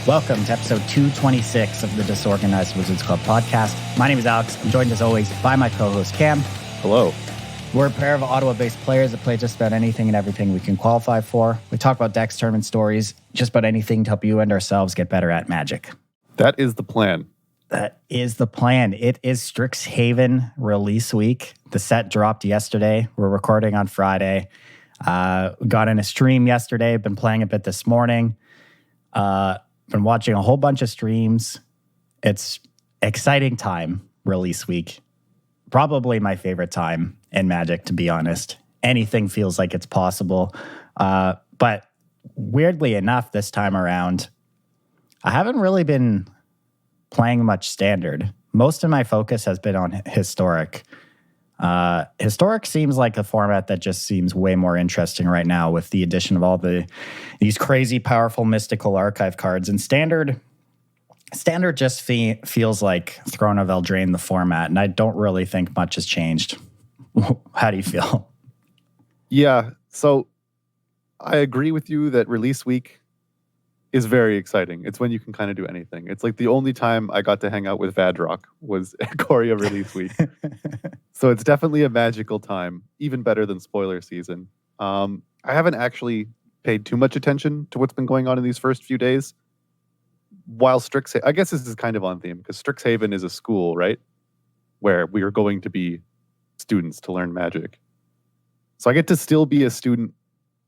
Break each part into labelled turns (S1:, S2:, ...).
S1: Welcome to episode 226 of the Disorganized Wizards Club podcast. My name is Alex. I'm joined as always by my co-host Cam.
S2: Hello.
S1: We're a pair of Ottawa-based players that play just about anything and everything we can qualify for. We talk about decks, tournament stories, just about anything to help you and ourselves get better at Magic.
S2: That is the plan.
S1: That is the plan. It is Strixhaven release week. The set dropped yesterday. We're recording on Friday. Got in a stream yesterday. Been playing a bit this morning. Been watching a whole bunch of streams. It's exciting time, release week. Probably my favorite time in Magic, to be honest. Anything feels like it's possible. But weirdly enough, this time around, I haven't really been playing much Standard. Most of my focus has been on Historic. Historic seems like a format that just seems way more interesting right now with the addition of all these crazy, powerful, mystical archive cards. And Standard just feels like Throne of Eldraine, the format, and I don't really think much has changed. How do you feel?
S2: Yeah, so I agree with you that release week is very exciting. It's when you can kind of do anything. It's like the only time I got to hang out with Vadrock was at Korea release week. So it's definitely a magical time, even better than spoiler season. I haven't actually paid too much attention to what's been going on in these first few days. While Strixhaven, I guess this is kind of on theme because Strixhaven is a school, right? Where we are going to be students to learn Magic. So I get to still be a student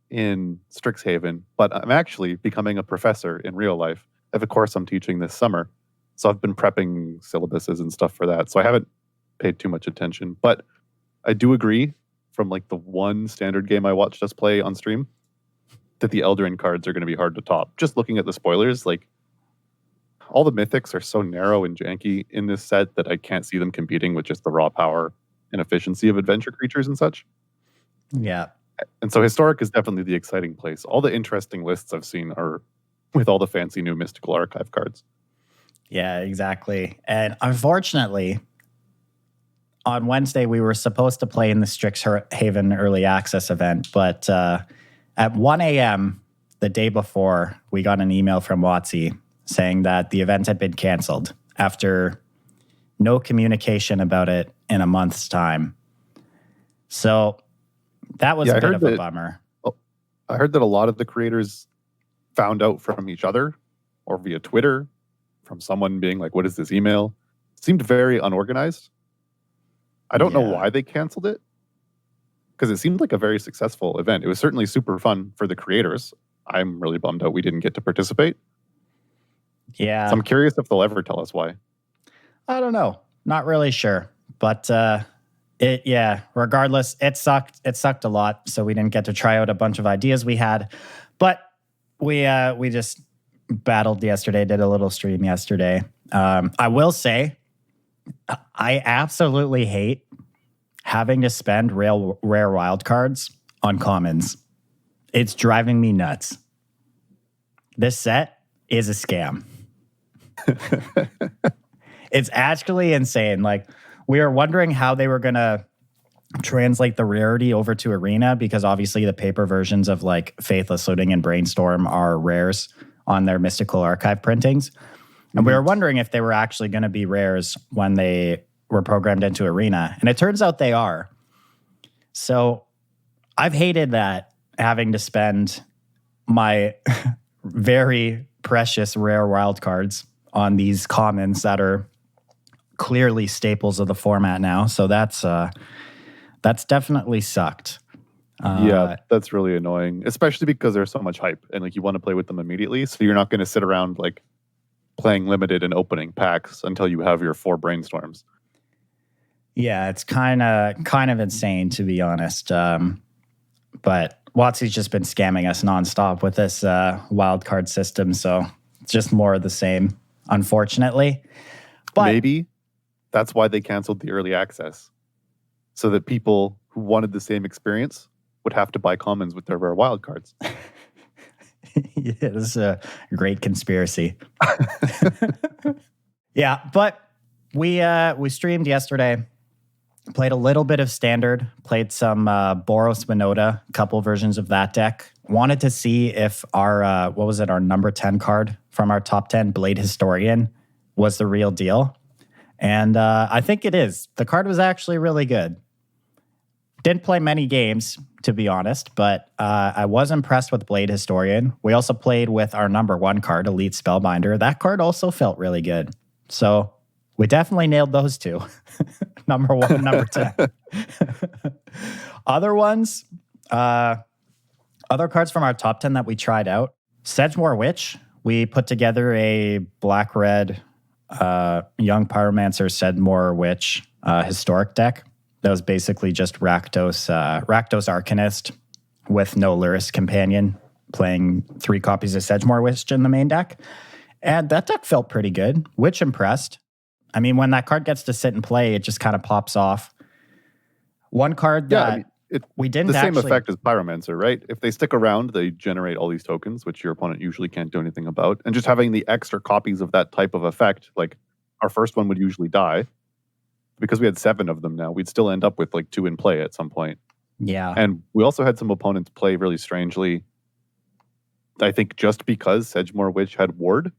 S2: in Strixhaven, but I'm actually becoming a professor in real life. I have a course I'm teaching this summer. So I've been prepping syllabuses and stuff for that. So I haven't paid too much attention, but I do agree from like the one Standard game I watched us play on stream that the Eldraine cards are going to be hard to top. Just looking at the spoilers, like all the mythics are so narrow and janky in this set that I can't see them competing with just the raw power and efficiency of adventure creatures and such.
S1: Yeah.
S2: And so Historic is definitely the exciting place. All the interesting lists I've seen are with all the fancy new mystical archive cards.
S1: Yeah, exactly. And unfortunately, on Wednesday, we were supposed to play in the Strixhaven early access event, but at 1 a.m. the day before, we got an email from WotC saying that the event had been canceled after no communication about it in a month's time. So that was a bit of a bummer.
S2: I heard that a lot of the creators found out from each other or via Twitter from someone being like, what is this email? It seemed very unorganized. I don't know why they canceled it because it seemed like a very successful event. It was certainly super fun for the creators. I'm really bummed out we didn't get to participate.
S1: Yeah.
S2: So I'm curious if they'll ever tell us why.
S1: I don't know. Not really sure. But regardless, it sucked. It sucked a lot. So we didn't get to try out a bunch of ideas we had. But we just battled yesterday, did a little stream yesterday. I will say, I absolutely hate having to spend rare wildcards on commons. It's driving me nuts. This set is a scam. It's actually insane. Like, we were wondering how they were going to translate the rarity over to Arena because obviously the paper versions of like Faithless Looting and Brainstorm are rares on their Mystical Archive printings. And we were wondering if they were actually going to be rares when they were programmed into Arena. And it turns out they are. So I've hated that, having to spend my very precious rare wildcards on these commons that are clearly staples of the format now. So that's definitely sucked.
S2: Yeah, that's really annoying, especially because there's so much hype and like you want to play with them immediately. So you're not going to sit around like playing limited and opening packs until you have your 4 brainstorms.
S1: Yeah, it's kind of insane, to be honest. But WotC's just been scamming us nonstop with this wild card system, so it's just more of the same, unfortunately. But
S2: maybe that's why they canceled the early access, so that people who wanted the same experience would have to buy commons with their rare wild cards.
S1: Yeah, this is a great conspiracy. Yeah, but we streamed yesterday. Played a little bit of Standard. Played some Boros Minota, a couple versions of that deck. Wanted to see if our, our number 10 card from our top 10, Blade Historian, was the real deal. And I think it is. The card was actually really good. Didn't play many games, to be honest, but I was impressed with Blade Historian. We also played with our number 1 card, Elite Spellbinder. That card also felt really good. So we definitely nailed those two. Number 1, number 10. Other ones, other cards from our top 10 that we tried out. Sedgemoor Witch. We put together a black-red Young Pyromancer Sedgemoor Witch historic deck. That was basically just Rakdos Arcanist with no Lurrus Companion, playing 3 copies of Sedgemoor Witch in the main deck. And that deck felt pretty good. Witch impressed. I mean, when that card gets to sit and play, it just kind of pops off. One card that we didn't
S2: the same
S1: actually...
S2: effect as Pyromancer, right? If they stick around, they generate all these tokens, which your opponent usually can't do anything about. And just having the extra copies of that type of effect, like our first one would usually die. Because we had 7 of them now, we'd still end up with like 2 in play at some point.
S1: Yeah.
S2: And we also had some opponents play really strangely. I think just because Sedgemoor Witch had Ward,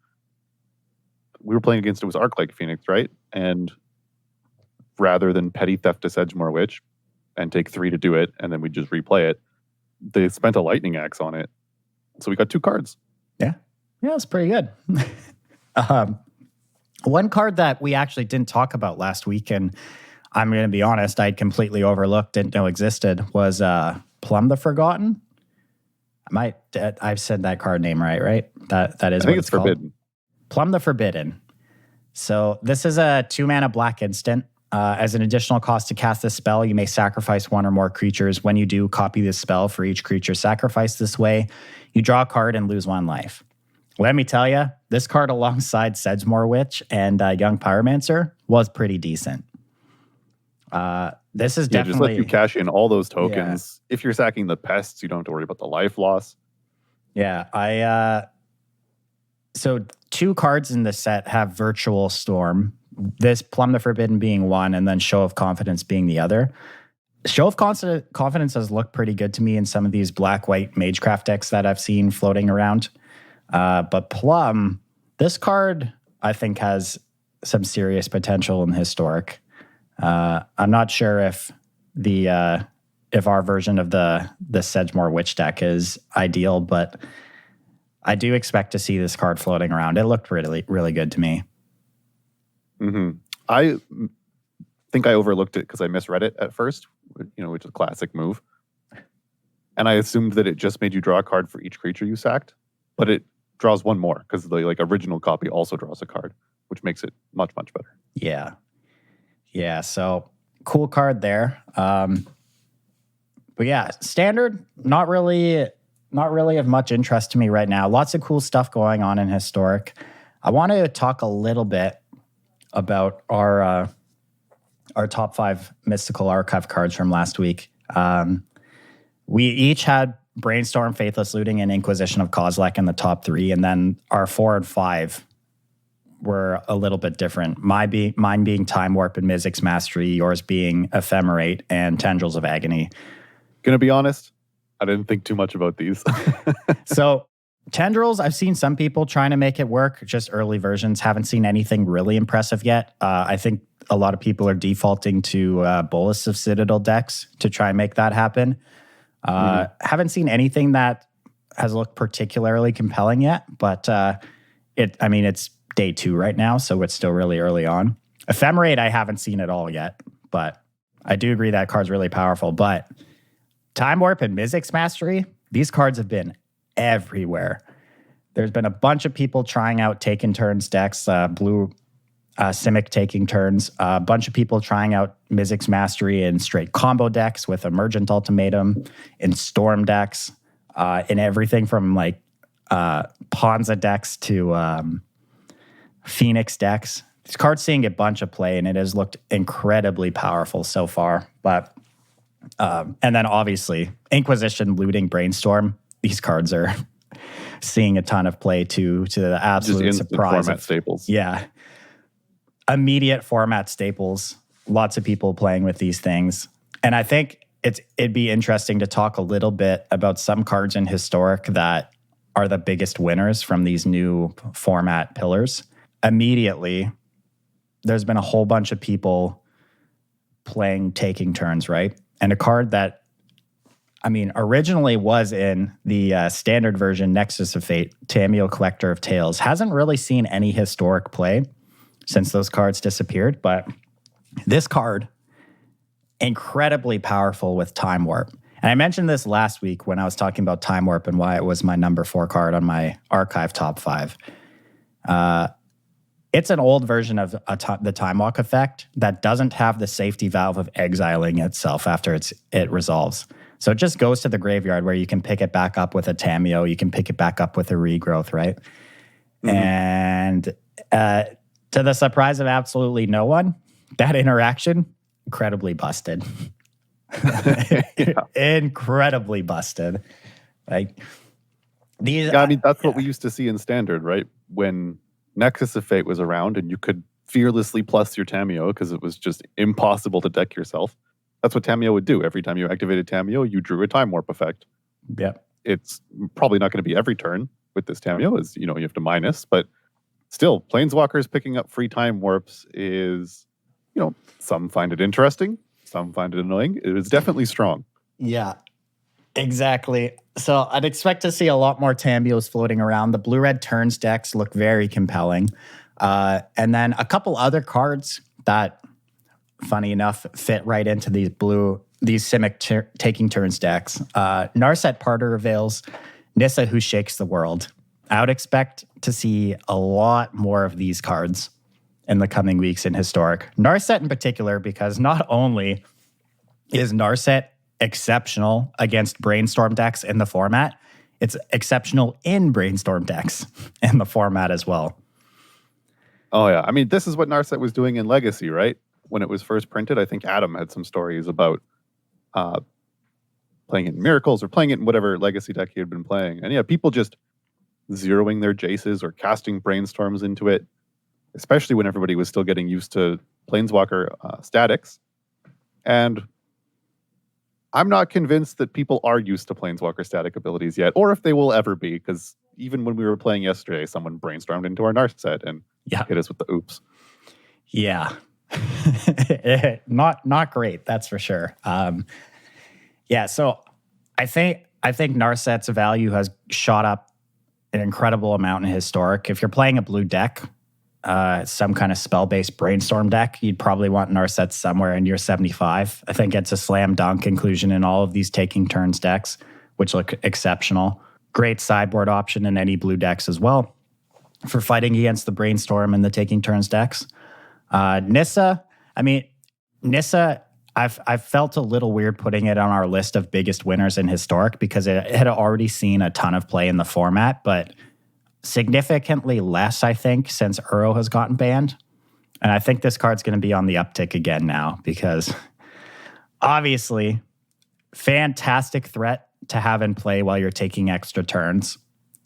S2: we were playing against it was Arclight Phoenix, right? And rather than petty theft to Sedgemoor Witch and take 3 to do it, and then we just replay it, they spent a lightning axe on it. So we got 2 cards.
S1: Yeah. Yeah, it's pretty good. One card that we actually didn't talk about last week, and I'm going to be honest, I'd completely overlooked, didn't know existed, was Plum the Forgotten. I've said that card name right? That is
S2: I think
S1: what
S2: it's Forbidden.
S1: Called. Plum the Forbidden. So this is a 2-mana black instant. As an additional cost to cast this spell, you may sacrifice 1 or more creatures. When you do, copy this spell for each creature sacrificed this way. You draw a card and lose 1 life. Let me tell you, this card alongside Sedgemoor Witch and Young Pyromancer was pretty decent. This is definitely...
S2: just let you cash in all those tokens. Yeah. If you're sacking the pests, you don't have to worry about the life loss.
S1: Yeah, so 2 cards in the set have Virtual Storm. This Plum the Forbidden being one, and then Show of Confidence being the other. Show of Confidence has looked pretty good to me in some of these black-white Magecraft decks that I've seen floating around. But Plum, this card, I think, has some serious potential in Historic. I'm not sure if our version of the Sedgemoor Witch deck is ideal, but I do expect to see this card floating around. It looked really, really good to me.
S2: Mm-hmm. I think I overlooked it because I misread it at first, which is a classic move. And I assumed that it just made you draw a card for each creature you sacked, but it draws 1 more because the original copy also draws a card, which makes it much, much better.
S1: Yeah. So cool card there. But yeah, Standard, not really of much interest to me right now. Lots of cool stuff going on in Historic. I want to talk a little bit about our top 5 Mystical Archive cards from last week. We each had Brainstorm, Faithless Looting, and Inquisition of Kozilek in the top 3, and then our 4 and 5 were a little bit different. Mine being Time Warp and Mizzix Mastery, yours being Ephemerate and Tendrils of Agony.
S2: Gonna be honest, I didn't think too much about these.
S1: So Tendrils, I've seen some people trying to make it work, just early versions. Haven't seen anything really impressive yet. I think a lot of people are defaulting to Bolus of Citadel decks to try and make that happen. Haven't seen anything that has looked particularly compelling yet, but it's day 2 right now, so it's still really early on. Ephemerate, I haven't seen at all yet, but I do agree that card's really powerful. But Time Warp and Mizzix Mastery, these cards have been everywhere. There's been a bunch of people trying out Taken Turns decks, blue Simic taking turns, a bunch of people trying out Mizzix Mastery in straight combo decks with Emergent Ultimatum, in Storm decks, in everything from Ponza decks to Phoenix decks. This card's seeing a bunch of play, and it has looked incredibly powerful so far. But and then obviously Inquisition, Looting, Brainstorm. These cards are seeing a ton of play to the absolute surprise.
S2: Format staples.
S1: Yeah. Immediate format staples. lots of people playing with these things. And I think it'd be interesting to talk a little bit about some cards in Historic that are the biggest winners from these new format pillars. Immediately, there's been a whole bunch of people playing Taking Turns, right? And a card that, originally was in the standard version, Nexus of Fate, Tamiyo Collector of Tales, hasn't really seen any Historic play since those cards disappeared. But this card, incredibly powerful with Time Warp. And I mentioned this last week when I was talking about Time Warp and why it was my number 4 card on my archive top 5. It's an old version of the Time Walk effect that doesn't have the safety valve of exiling itself after it resolves. So it just goes to the graveyard where you can pick it back up with a Tamiyo, you can pick it back up with a Regrowth, right? Mm-hmm. And to the surprise of absolutely no one, that interaction, incredibly busted. Incredibly busted. Like these.
S2: Yeah, that's what we used to see in Standard, right? When Nexus of Fate was around and you could fearlessly plus your Tamiyo because it was just impossible to deck yourself. That's what Tamiyo would do. Every time you activated Tamiyo, you drew a Time Warp effect.
S1: Yep.
S2: It's probably not going to be every turn with this Tamiyo, as you have to minus, but still, Planeswalkers picking up free Time Warps is, some find it interesting, some find it annoying. It is definitely strong.
S1: Yeah, exactly. So I'd expect to see a lot more Tamiyos floating around. The blue-red turns decks look very compelling. And then a couple other cards that, funny enough, fit right into these Simic Taking Turns decks. Narset Parter Veils, Nissa Who Shakes the World. I would expect to see a lot more of these cards in the coming weeks in Historic. Narset in particular, because not only is Narset exceptional against Brainstorm decks in the format, it's exceptional in Brainstorm decks in the format as well.
S2: Oh, yeah. This is what Narset was doing in Legacy, right? When it was first printed, I think Adam had some stories about playing it in Miracles or playing it in whatever Legacy deck he had been playing. And yeah, people just zeroing their Jaces or casting Brainstorms into it, especially when everybody was still getting used to Planeswalker statics. And I'm not convinced that people are used to Planeswalker static abilities yet, or if they will ever be, because even when we were playing yesterday, someone brainstormed into our Narset and hit us with the oops.
S1: Yeah. Not great, that's for sure. So I think Narset's value has shot up an incredible amount in Historic. If you're playing a blue deck, some kind of spell-based Brainstorm deck, you'd probably want Narset somewhere in your 75. I think it's a slam dunk inclusion in all of these Taking Turns decks, which look exceptional. Great sideboard option in any blue decks as well for fighting against the Brainstorm and the Taking Turns decks. Nissa, I've felt a little weird putting it on our list of biggest winners in Historic because it had already seen a ton of play in the format, but significantly less, I think, since Uro has gotten banned. And I think this card's going to be on the uptick again now because obviously, fantastic threat to have in play while you're taking extra turns.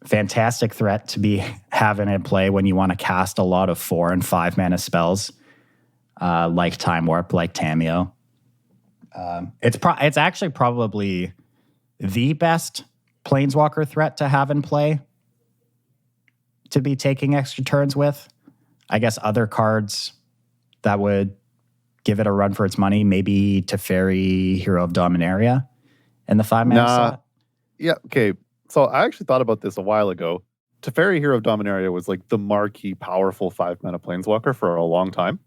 S1: Fantastic threat to be having in play when you want to cast a lot of 4 and 5 mana spells, like Time Warp, like Tamiyo. It's actually probably the best Planeswalker threat to have in play to be taking extra turns with. I guess other cards that would give it a run for its money, maybe Teferi, Hero of Dominaria, in the 5 mana slot.
S2: Yeah, okay. So I actually thought about this a while ago. Teferi, Hero of Dominaria was like the marquee, powerful 5 mana Planeswalker for a long time.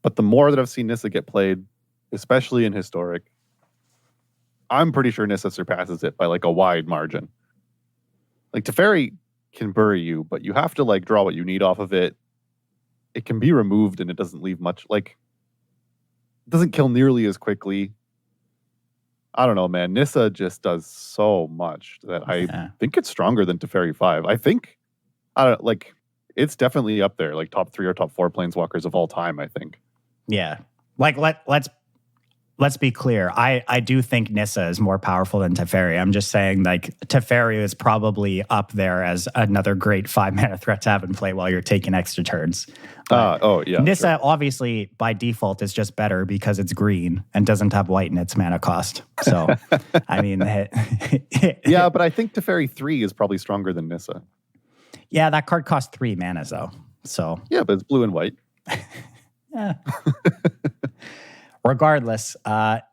S2: But the more that I've seen Nissa get played, especially in Historic, I'm pretty sure Nissa surpasses it by like a wide margin. Like Teferi can bury you, but you have to like draw what you need off of it. It can be removed and it doesn't leave much, like, it doesn't kill nearly as quickly. I don't know, man. Nissa just does so much that I think it's stronger than Teferi 5. It's definitely up there, like top 3 or top 4 Planeswalkers of all time, I think.
S1: Yeah. Like, let's let's be clear. I do think Nissa is more powerful than Teferi. I'm just saying, like, Teferi is probably up there as another great 5-mana threat to have in play while you're taking extra turns. Nissa, obviously, by default, is just better because it's green and doesn't have white in its mana cost. So, I mean...
S2: yeah, but I think Teferi 3 is probably stronger than Nissa.
S1: Yeah, that card costs 3 mana, though. So...
S2: Yeah, but it's blue and white.
S1: Yeah. Regardless,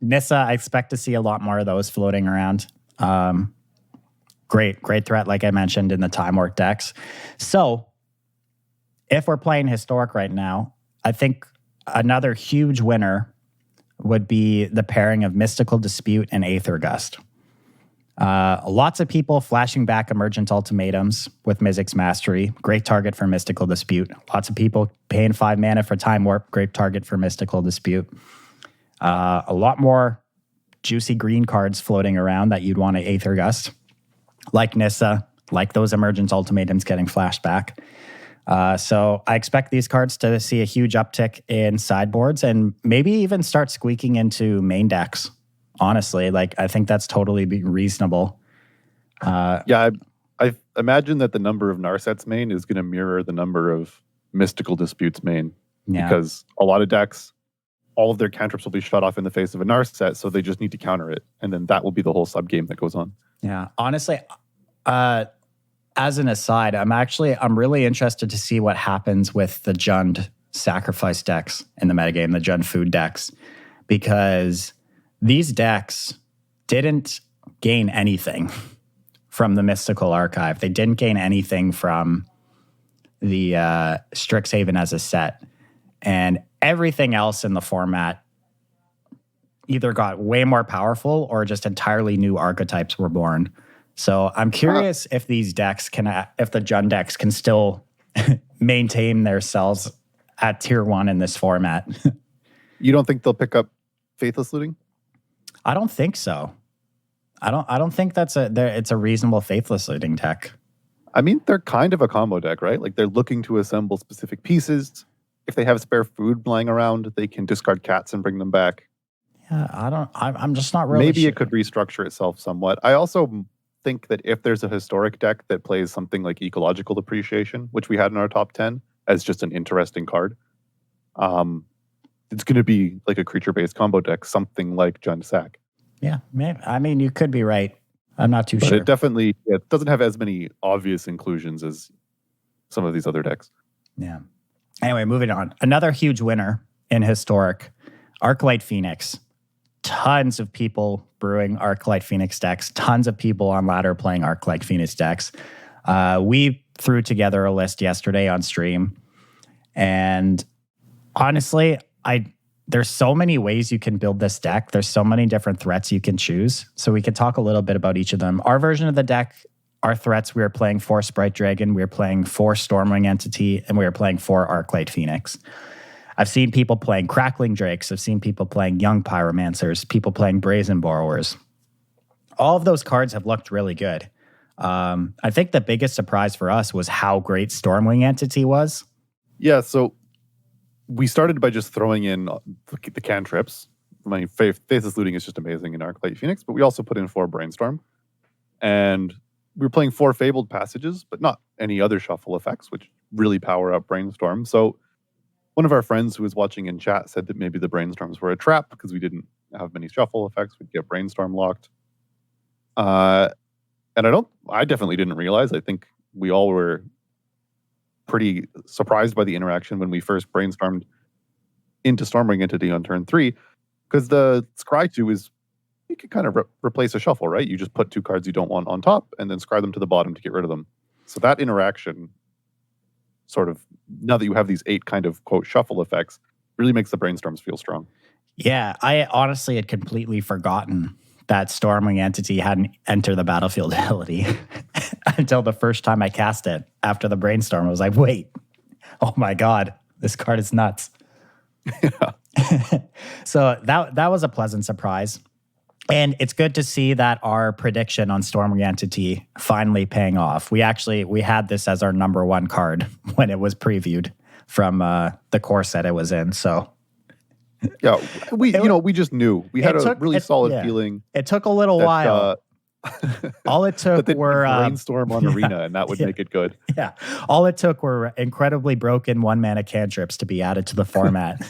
S1: Nissa, I expect to see a lot more of those floating around. Great threat, like I mentioned, in the Time Work decks. So, if we're playing Historic right now, I think another huge winner would be the pairing of Mystical Dispute and Aether Gust. Lots of people flashing back Emergent Ultimatums with Mizzix's Mastery. Great target for Mystical Dispute. Lots of people paying 5 mana for Time Warp. Great target for Mystical Dispute. A lot more juicy green cards floating around that you'd want to Aether Gust. Like Nissa, like those Emergent Ultimatums getting flashed back. So I expect these cards to see a huge uptick in sideboards and maybe even start squeaking into main decks. Honestly, like, I think that's totally reasonable.
S2: I imagine that the number of Narsets main is going to mirror the number of Mystical Disputes main.
S1: Yeah.
S2: Because a lot of decks, all of their cantrips will be shut off in the face of a Narset, so they just need to counter it. And then that will be the whole sub-game that goes on.
S1: Yeah. Honestly, as an aside, I'm really interested to see what happens with the Jund sacrifice decks in the metagame, the Jund food decks, because these decks didn't gain anything from the Mystical Archive. They didn't gain anything from the Strixhaven as a set. And everything else in the format either got way more powerful or just entirely new archetypes were born. So I'm curious if these decks if the Jund decks can still maintain themselves at tier 1 in this format.
S2: You don't think they'll pick up Faithless Looting?
S1: I don't think so. I don't think it's a reasonable Faithless Looting deck.
S2: I mean, they're kind of a combo deck, right? Like, they're looking to assemble specific pieces. If they have spare food lying around, they can discard cats and bring them back.
S1: Yeah, I'm just not really
S2: Maybe
S1: sure.
S2: It could restructure itself somewhat. I also think that if there's a historic deck that plays something like Ecological Depreciation, which we had in our top 10 as just an interesting card, it's going to be like a creature-based combo deck, something like Jund Sack.
S1: Yeah, maybe. I mean, you could be right. I'm not too sure.
S2: It definitely doesn't have as many obvious inclusions as some of these other decks.
S1: Yeah. Anyway, moving on. Another huge winner in Historic, Arclight Phoenix. Tons of people brewing Arclight Phoenix decks. Tons of people on ladder playing Arclight Phoenix decks. We threw together a list yesterday on stream. And honestly, there's so many ways you can build this deck. There's so many different threats you can choose. So we could talk a little bit about each of them. Our version of the deck, our threats, we are playing 4 Sprite Dragon, we are playing 4 Stormwing Entity, and we are playing 4 Arclight Phoenix. I've seen people playing Crackling Drakes. I've seen people playing Young Pyromancers, people playing Brazen Borrowers. All of those cards have looked really good. I think the biggest surprise for us was how great Stormwing Entity was.
S2: Yeah, so we started by just throwing in the cantrips. My Faithless Looting is just amazing in Arclight Phoenix, but we also put in 4 Brainstorm. And we were playing 4 Fabled Passages, but not any other shuffle effects, which really power up Brainstorm. So one of our friends who was watching in chat said that maybe the Brainstorms were a trap because we didn't have many shuffle effects. We'd get Brainstorm locked. And I definitely didn't realize. I think we all were pretty surprised by the interaction when we first brainstormed into Stormwing Entity on turn 3, because the Scry 2 is, you can kind of replace a shuffle, right? You just put 2 cards you don't want on top and then scry them to the bottom to get rid of them. So that interaction sort of, now that you have these 8 kind of quote shuffle effects, really makes the Brainstorms feel strong.
S1: Yeah, I honestly had completely forgotten that Stormwing Entity hadn't entered the battlefield ability until the first time I cast it after the Brainstorm. I was like, wait, oh my God, this card is nuts.
S2: Yeah.
S1: So that was a pleasant surprise. And it's good to see that our prediction on Stormwing Entity finally paying off. We had this as our number 1 card when it was previewed from the core set it was in. So
S2: Yeah, we just knew. We had a really solid feeling.
S1: It took a little while. All it took
S2: that
S1: were
S2: brainstorm on Arena, and that would make it good.
S1: Yeah, all it took were incredibly broken 1-mana cantrips to be added to the format.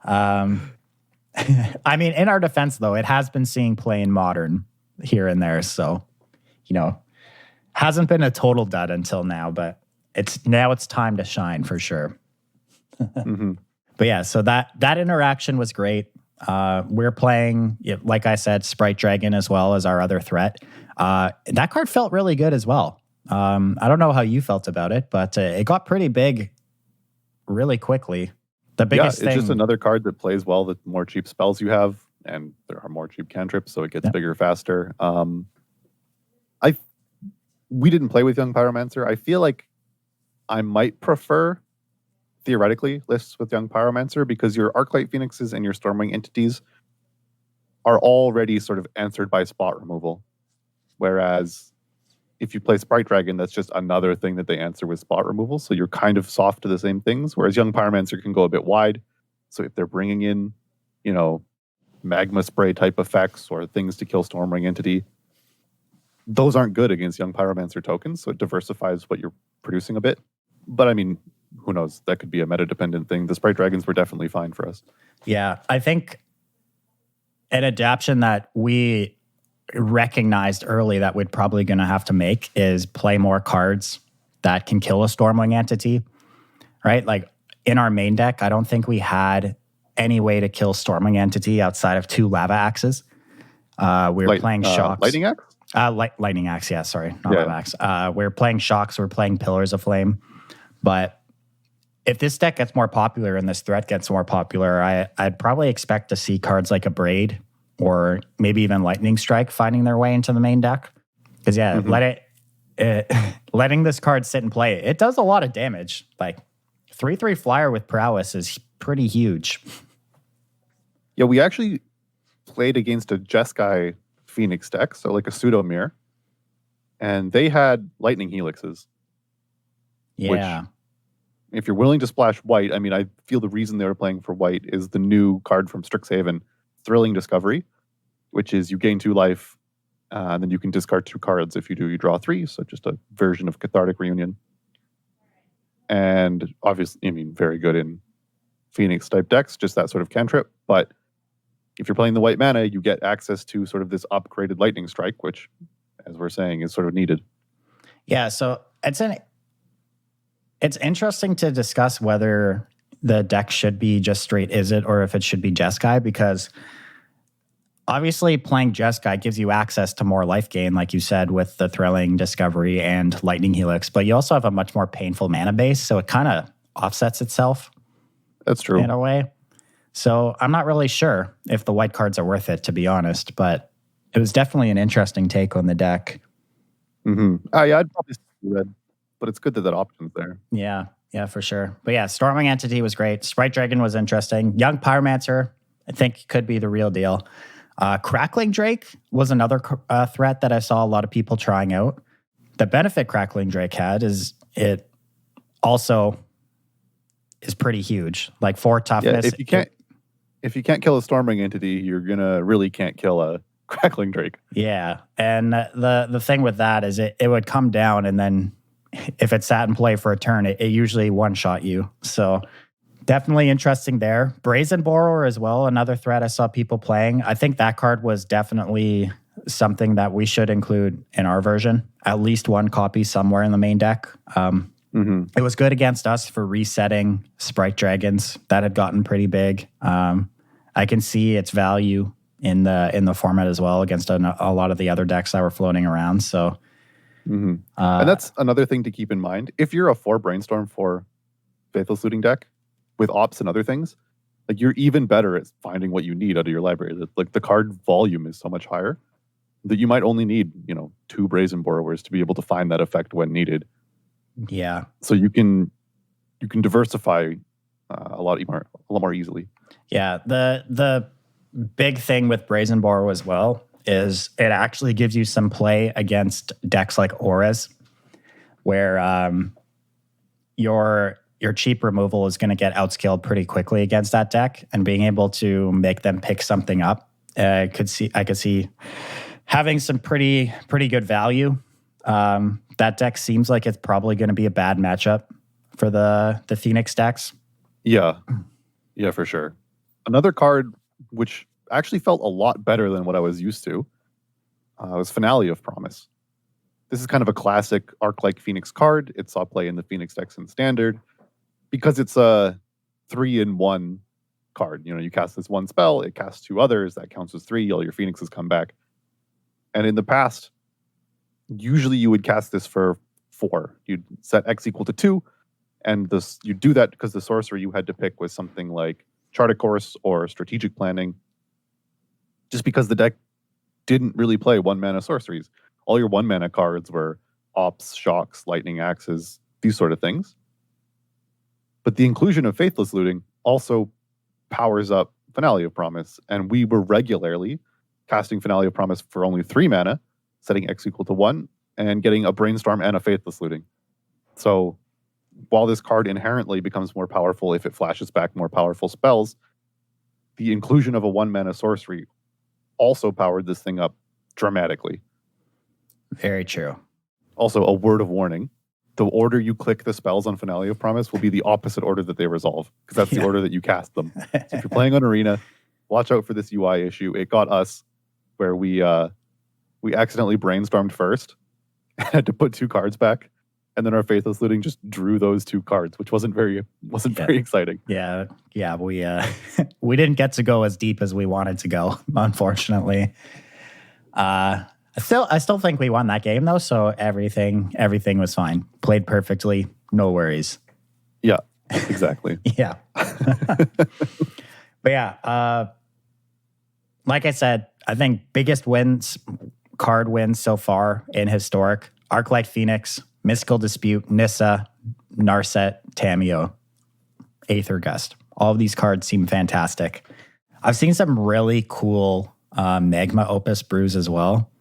S1: I mean, in our defense, though, it has been seeing play in Modern here and there, so hasn't been a total dud until now, but it's time to shine for sure.
S2: Mm-hmm.
S1: But yeah, so that interaction was great. We're playing, like I said, Sprite Dragon as well as our other threat. That card felt really good as well. I don't know how you felt about it, but it got pretty big really quickly. The biggest
S2: it's just another card that plays well the more cheap spells you have, and there are more cheap cantrips, so it gets bigger faster. We didn't play with Young Pyromancer. I feel like I might prefer, theoretically, lists with Young Pyromancer because your Arclight Phoenixes and your Stormwing entities are already sort of answered by spot removal. Whereas if you play Sprite Dragon, that's just another thing that they answer with spot removal. So you're kind of soft to the same things. Whereas Young Pyromancer can go a bit wide. So if they're bringing in, magma spray type effects or things to kill Stormwing entity, those aren't good against Young Pyromancer tokens. So it diversifies what you're producing a bit. But I mean, who knows? That could be a meta-dependent thing. The Sprite Dragons were definitely fine for us.
S1: Yeah, I think an adaptation that we recognized early that we're probably going to have to make is play more cards that can kill a Stormwing entity, right? Like in our main deck, I don't think we had any way to kill Stormwing entity outside of 2 Lava Axes. We were playing Shocks.
S2: Lightning Axe?
S1: Lightning Axe, yeah, sorry. Not Lava Axe. We're playing Shocks, we're playing Pillars of Flame. But if this deck gets more popular and this threat gets more popular, I'd probably expect to see cards like Abrade or maybe even Lightning Strike finding their way into the main deck. Because, letting this card sit and play, it does a lot of damage. Like, 3/3 flyer with prowess is pretty huge.
S2: Yeah, we actually played against a Jeskai Phoenix deck, so like a pseudo mirror, and they had Lightning Helixes.
S1: Yeah.
S2: Which, if you're willing to splash white, I mean, I feel the reason they were playing for white is the new card from Strixhaven, Thrilling Discovery, which is you gain 2 life, and then you can discard 2 cards. If you do, you draw 3, so just a version of Cathartic Reunion. And obviously, I mean, very good in Phoenix-type decks, just that sort of cantrip, but if you're playing the white mana, you get access to sort of this upgraded Lightning Strike, which, as we're saying, is sort of needed.
S1: Yeah, so it's interesting to discuss whether the deck should be just straight Izzet or if it should be Jeskai, because obviously playing Jeskai gives you access to more life gain, like you said, with the Thrilling Discovery and Lightning Helix, but you also have a much more painful mana base, so it kind of offsets itself.
S2: That's true.
S1: In a way. So I'm not really sure if the white cards are worth it, to be honest, but it was definitely an interesting take on the deck.
S2: Mm-hmm. I'd probably say red, but it's good that option's there.
S1: Yeah, for sure. But yeah, Stormwing Entity was great. Sprite Dragon was interesting. Young Pyromancer, I think, could be the real deal. Crackling Drake was another threat that I saw a lot of people trying out. The benefit Crackling Drake had is it also is pretty huge. Like 4 toughness.
S2: Yeah, if you can't kill a Stormwing entity, you're gonna really can't kill a Crackling Drake.
S1: Yeah, and the thing with that is it would come down, and then if it sat in play for a turn, it usually one-shot you. So definitely interesting there. Brazen Borrower as well, another threat I saw people playing. I think that card was definitely something that we should include in our version. At least 1 copy somewhere in the main deck. It was good against us for resetting Sprite Dragons that had gotten pretty big. I can see its value in the format as well against a lot of the other decks that were floating around. So,
S2: and that's another thing to keep in mind. If you're a 4 Brainstorm 4 Faithless Looting deck with ops and other things, like you're even better at finding what you need out of your library. Like the card volume is so much higher that you might only need 2 Brazen Borrowers to be able to find that effect when needed.
S1: Yeah.
S2: So you can diversify a lot more easily.
S1: Yeah. The big thing with Brazen Borrow as well is it actually gives you some play against decks like Auras, where your your cheap removal is going to get outscaled pretty quickly against that deck, and being able to make them pick something up, I could see having some pretty good value. That deck seems like it's probably going to be a bad matchup for the Phoenix decks.
S2: Yeah, for sure. Another card which actually felt a lot better than what I was used to was Finale of Promise. This is kind of a classic Arc-like Phoenix card. It saw play in the Phoenix decks in Standard because it's a 3-in-1 card. You cast this one spell, it casts 2 others, that counts as 3, all your Phoenixes come back. And in the past, usually you would cast this for 4. You'd set X equal to 2, and you do that because the sorcery you had to pick was something like Chart a Course or Strategic Planning, just because the deck didn't really play 1-mana sorceries. All your 1-mana cards were Ops, Shocks, Lightning Axes, these sort of things. But the inclusion of Faithless Looting also powers up Finale of Promise, and we were regularly casting Finale of Promise for only 3 mana, setting X equal to 1, and getting a Brainstorm and a Faithless Looting. So while this card inherently becomes more powerful if it flashes back more powerful spells, the inclusion of a 1-mana sorcery also powered this thing up dramatically.
S1: Very true.
S2: Also, a word of warning. The order you click the spells on Finale of Promise will be the opposite order that they resolve, because that's the order that you cast them. So if you're playing on Arena, watch out for this UI issue. It got us where we accidentally brainstormed first, had to put 2 cards back, and then our Faithless Looting just drew those 2 cards, which wasn't very exciting.
S1: Yeah, we didn't get to go as deep as we wanted to go, unfortunately. I still think we won that game though, so everything was fine. Played perfectly, no worries.
S2: Yeah, exactly.
S1: Yeah. But yeah, like I said, I think biggest card wins so far in Historic: Arclight Phoenix, Mystical Dispute, Nissa, Narset, Tamiyo, Aether Gust. All of these cards seem fantastic. I've seen some really cool Magma Opus brews as well.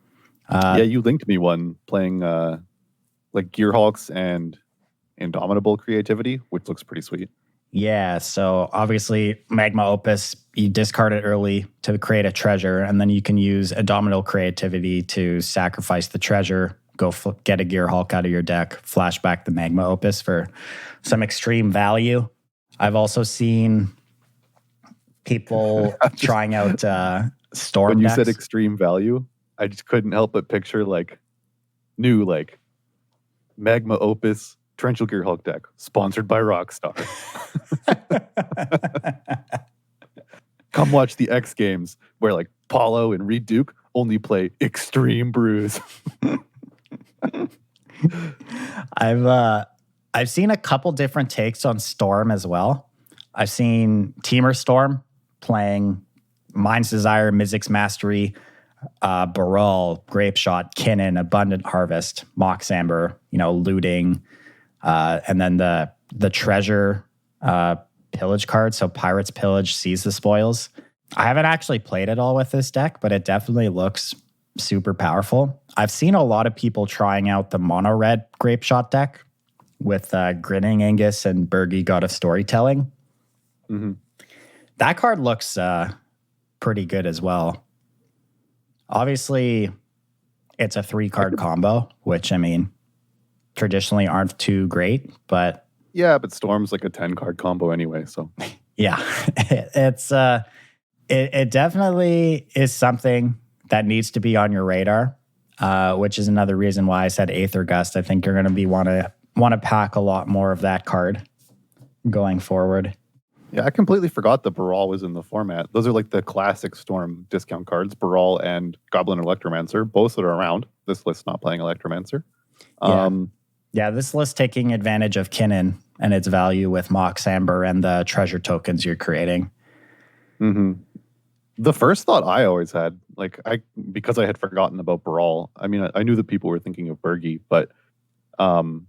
S2: Yeah, you linked me one playing like Gearhulks and Indomitable Creativity, which looks pretty sweet.
S1: Yeah, so obviously Magma Opus, you discard it early to create a treasure, and then you can use Indomitable Creativity to sacrifice the treasure, get a Gearhulk out of your deck, flash back the Magma Opus for some extreme value. I've also seen people trying out Storm
S2: When you
S1: decks.
S2: said extreme value, I just couldn't help but picture new Magma Opus Torrential Gearhulk deck sponsored by Rockstar. Come watch the X Games where Paulo and Reed Duke only play extreme brews.
S1: I've seen a couple different takes on Storm as well. I've seen Teamer Storm playing Mind's Desire, Mizzix Mastery, Baral, Grape Shot, Kinnan, Abundant Harvest, Mox Amber, looting, and then the treasure pillage card. So Pirates Pillage, Seize the Spoils. I haven't actually played it all with this deck, but it definitely looks super powerful. I've seen a lot of people trying out the mono red Grape Shot deck with Grinning Angus and Bergie God of Storytelling.
S2: Mm-hmm.
S1: That card looks pretty good as well. Obviously, it's a 3-card combo, which, traditionally aren't too great, but...
S2: Yeah, but Storm's like a 10-card combo anyway, so...
S1: Yeah, it definitely is something that needs to be on your radar, which is another reason why I said Aether Gust. I think you're going to want to pack a lot more of that card going forward.
S2: Yeah, I completely forgot that Baral was in the format. Those are the classic Storm discount cards, Baral and Goblin Electromancer, both that are around. This list's not playing Electromancer.
S1: Yeah, this list taking advantage of Kinnan and its value with Mox Amber and the treasure tokens you're creating.
S2: Mm-hmm. The first thought I always had, because I had forgotten about Baral, I knew that people were thinking of Bergie, but the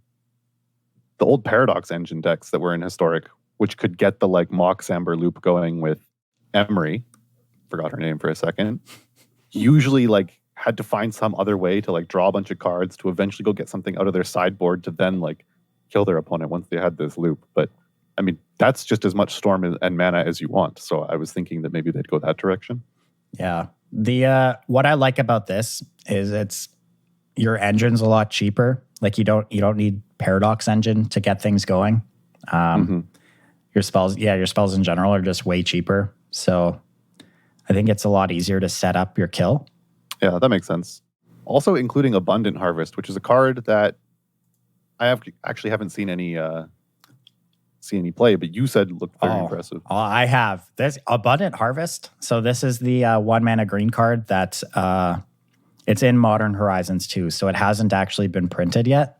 S2: old Paradox Engine decks that were in Historic, which could get the Mox Amber loop going with Emery, forgot her name for a second, usually had to find some other way to draw a bunch of cards to eventually go get something out of their sideboard to then kill their opponent once they had this loop. But I mean, that's just as much storm and mana as you want. So I was thinking that maybe they'd go that direction.
S1: Yeah. The what I like about this is your engine's a lot cheaper. Like you don't need Paradox Engine to get things going. Your spells in general are just way cheaper. So I think it's a lot easier to set up your kill.
S2: Yeah, that makes sense. Also including Abundant Harvest, which is a card that I actually haven't seen any play, but you said looked very impressive.
S1: Oh, I have. This Abundant Harvest. So this is the 1 mana green card that it's in Modern Horizons 2. So it hasn't actually been printed yet,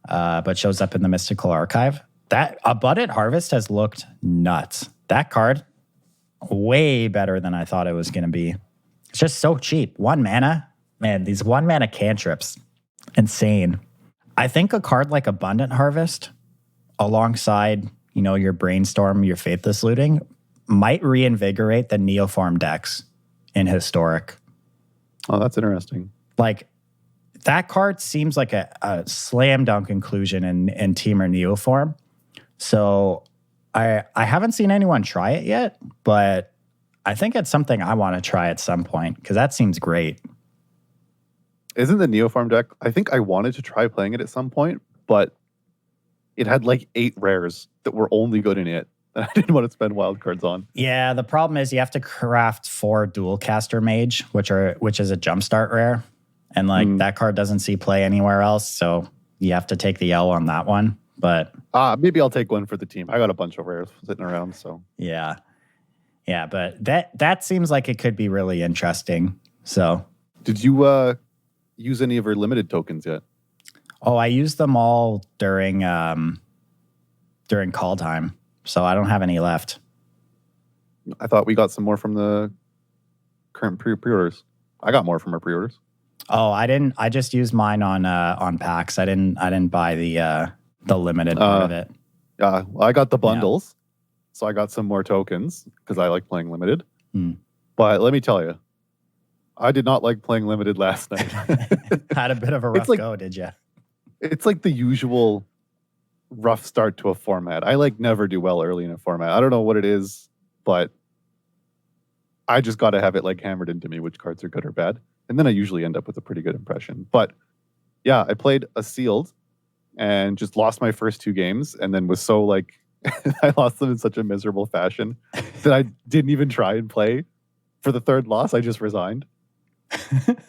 S1: but shows up in the Mystical Archive. That Abundant Harvest has looked nuts. That card, way better than I thought it was going to be. It's just so cheap. 1 mana. Man, these 1 mana cantrips, insane. I think a card like Abundant Harvest, alongside, your Brainstorm, your Faithless Looting, might reinvigorate the Neoform decks in Historic.
S2: Oh, that's interesting.
S1: Like, that card seems like a slam dunk inclusion in Team or Neoform. So I haven't seen anyone try it yet, but I think it's something I want to try at some point because that seems great.
S2: Isn't the Neoform deck, I think I wanted to try playing it at some point, but it had like 8 rares that were only good in it, and I didn't want to spend wild cards on.
S1: Yeah, the problem is you have to craft 4 Dualcaster Mage, which is a jumpstart rare, and that card doesn't see play anywhere else, so you have to take the L on that one. But
S2: maybe I'll take one for the team. I got a bunch of rares sitting around, so
S1: yeah, but that seems like it could be really interesting. So,
S2: did you use any of your limited tokens yet?
S1: Oh, I used them all during call time, so I don't have any left.
S2: I thought we got some more from the current pre-orders. I got more from our pre-orders.
S1: Oh, I didn't. I just used mine on packs. I didn't buy the limited part of it.
S2: Yeah, well, I got the bundles, so I got some more tokens because I like playing limited. But let me tell you, I did not like playing limited last night.
S1: Had a bit of a rough go, did you?
S2: It's like the usual rough start to a format. I never do well early in a format. I don't know what it is, but I just got to have it hammered into me which cards are good or bad. And then I usually end up with a pretty good impression. But yeah, I played a sealed and just lost my first 2 games and then was so I lost them in such a miserable fashion that I didn't even try and play. For the 3rd loss, I just resigned.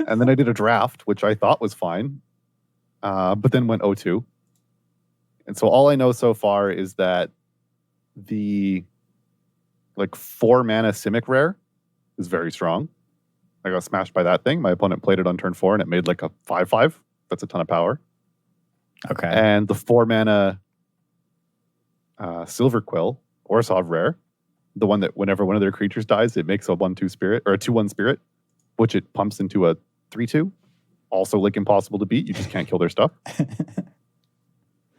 S2: And then I did a draft, which I thought was fine, but then went 0-2. And so all I know so far is that the 4 mana Simic rare is very strong. I got smashed by that thing. My opponent played it on turn 4 and it made a 5/5. That's a ton of power.
S1: Okay.
S2: And the 4 mana Silver Quill, Orsov rare, the one that whenever one of their creatures dies, it makes a 1/2 spirit or a 2/1 spirit, which it pumps into a 3/2. Also impossible to beat. You just can't kill their stuff.